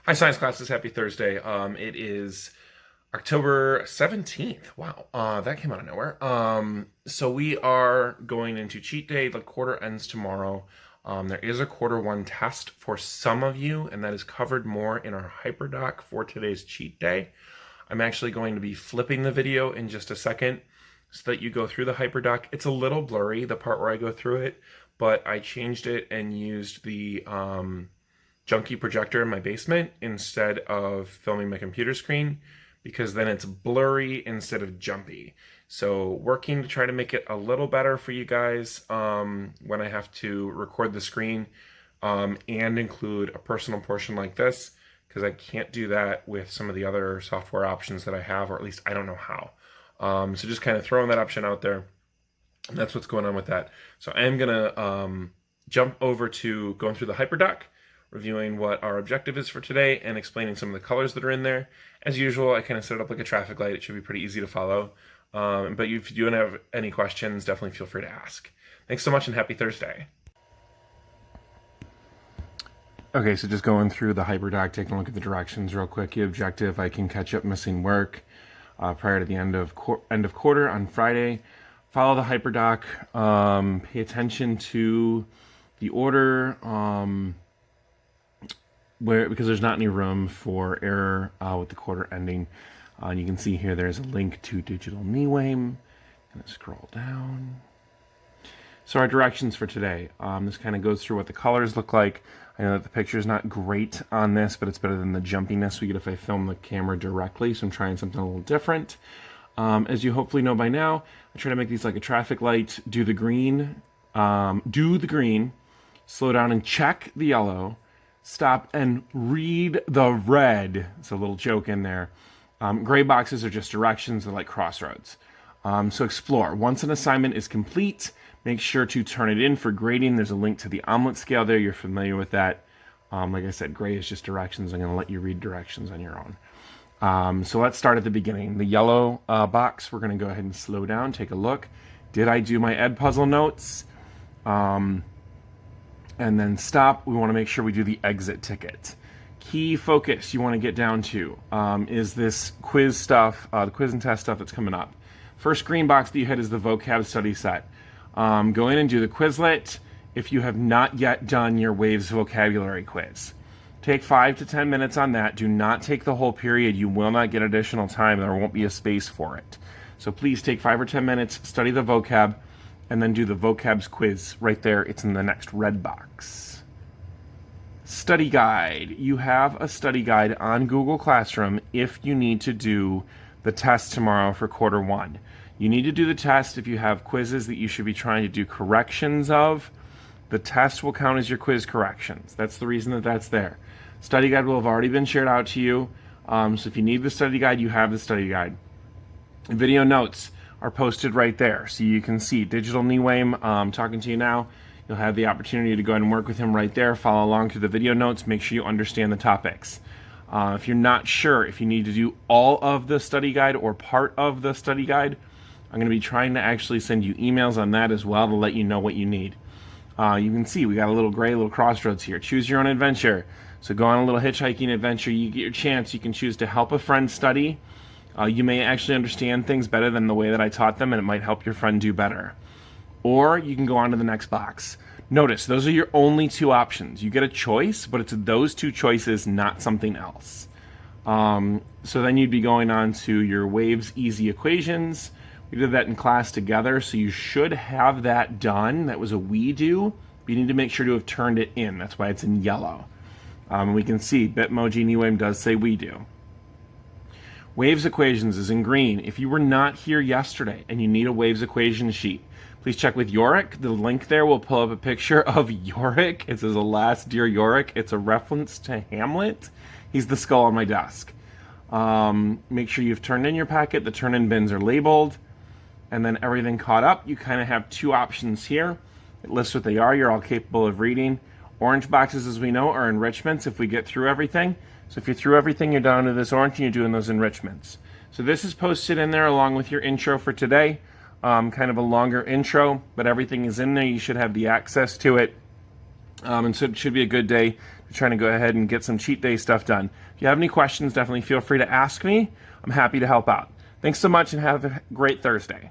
Hi, science classes. Happy Thursday. It is October 17th. Wow, that came out of nowhere. So we are going into cheat day. The quarter ends tomorrow. There is a quarter one test for some of you, and that is covered more in our HyperDoc for today's cheat day. I'm actually going to be flipping the video in just a second so that you go through the HyperDoc. It's a little blurry, the part where I go through it, but I changed it and used the junky projector in my basement instead of filming my computer screen, because then it's blurry instead of jumpy. So working to try to make it a little better for you guys when I have to record the screen and include a personal portion like this, because I can't do that with some of the other software options that I have, or at least I don't know how. So just kind of throwing that option out there. And that's what's going on with that. So I am going to jump over to going through the HyperDoc, reviewing what our objective is for today, and explaining some of the colors that are in there. As usual, I kind of set it up like a traffic light. It should be pretty easy to follow. But if you do have any questions, definitely feel free to ask. Thanks so much, and happy Thursday. Okay, so just going through the HyperDoc, taking a look at the directions real quick. The objective: I can catch up missing work prior to the end of quarter on Friday. Follow the HyperDoc. Pay attention to the order. Because there's not any room for error with the quarter ending. And you can see here there's a link to Digital NeWayM. Gonna scroll down. So our directions for today. This kind of goes through what the colors look like. I know that the picture is not great on this, but it's better than the jumpiness we get if I film the camera directly. So I'm trying something a little different. As you hopefully know by now, I try to make these like a traffic light. Do the green, slow down and check the yellow. Stop and read the red. It's a little joke in there. Gray boxes are just directions. They're like crossroads. So explore. Once an assignment is complete, make sure to turn it in for grading. There's a link to the omelet scale there. You're familiar with that. Like I said, gray is just directions. I'm going to let you read directions on your own. So let's start at the beginning. The yellow box, we're going to go ahead and slow down, take a look. Did I do my Edpuzzle notes? And then stop. We want to make sure we do the exit ticket. Key focus you want to get down to is this quiz stuff, the quiz and test stuff that's coming up. First green box that you hit is the vocab study set. Go in and do the Quizlet if you have not yet done your Waves vocabulary quiz. Take 5 to 10 minutes on that. Do not take the whole period. You will not get additional time. There won't be a space for it. So please take 5 or 10 minutes, study the vocab, and then do the vocabs quiz right there. It's in the next red box. Study guide. You have a study guide on Google Classroom if you need to do the test tomorrow for quarter one. You need to do the test if you have quizzes that you should be trying to do corrections of. The test will count as your quiz corrections. That's the reason that that's there. Study guide will have already been shared out to you. So if you need the study guide, you have the study guide. Video notes are posted right there. So you can see Digital NeWayM talking to you now. You'll have the opportunity to go ahead and work with him right there. Follow along through the video notes. Make sure you understand the topics. If you're not sure if you need to do all of the study guide or part of the study guide, I'm going to be trying to actually send you emails on that as well to let you know what you need. You can see we got a little gray, little crossroads here. Choose your own adventure. So go on a little hitchhiking adventure. You get your chance. You can choose to help a friend study. You may actually understand things better than the way that I taught them, and it might help your friend do better. Or you can go on to the next box. Notice, those are your only two options. You get a choice, but it's those two choices, not something else. So then you'd be going on to your Waves Easy Equations. We did that in class together, so you should have that done. That was a we do, but you need to make sure to have turned it in. That's why it's in yellow. We can see Bitmoji NeWayM does say we do. Waves Equations is in green. If you were not here yesterday and you need a Waves equation sheet, please check with Yorick. The link there will pull up a picture of Yorick. It says, alas, dear Yorick. It's a reference to Hamlet. He's the skull on my desk. Make sure you've turned in your packet. The turn-in bins are labeled. And then everything caught up. You kind of have two options here. It lists what they are. You're all capable of reading. Orange boxes, as we know, are enrichments if we get through everything. So if you're through everything, you're down to this orange and you're doing those enrichments. So this is posted in there along with your intro for today. Kind of a longer intro, but everything is in there. You should have the access to it. And so it should be a good day trying to go ahead and get some cheat day stuff done. If you have any questions, definitely feel free to ask me. I'm happy to help out. Thanks so much and have a great Thursday.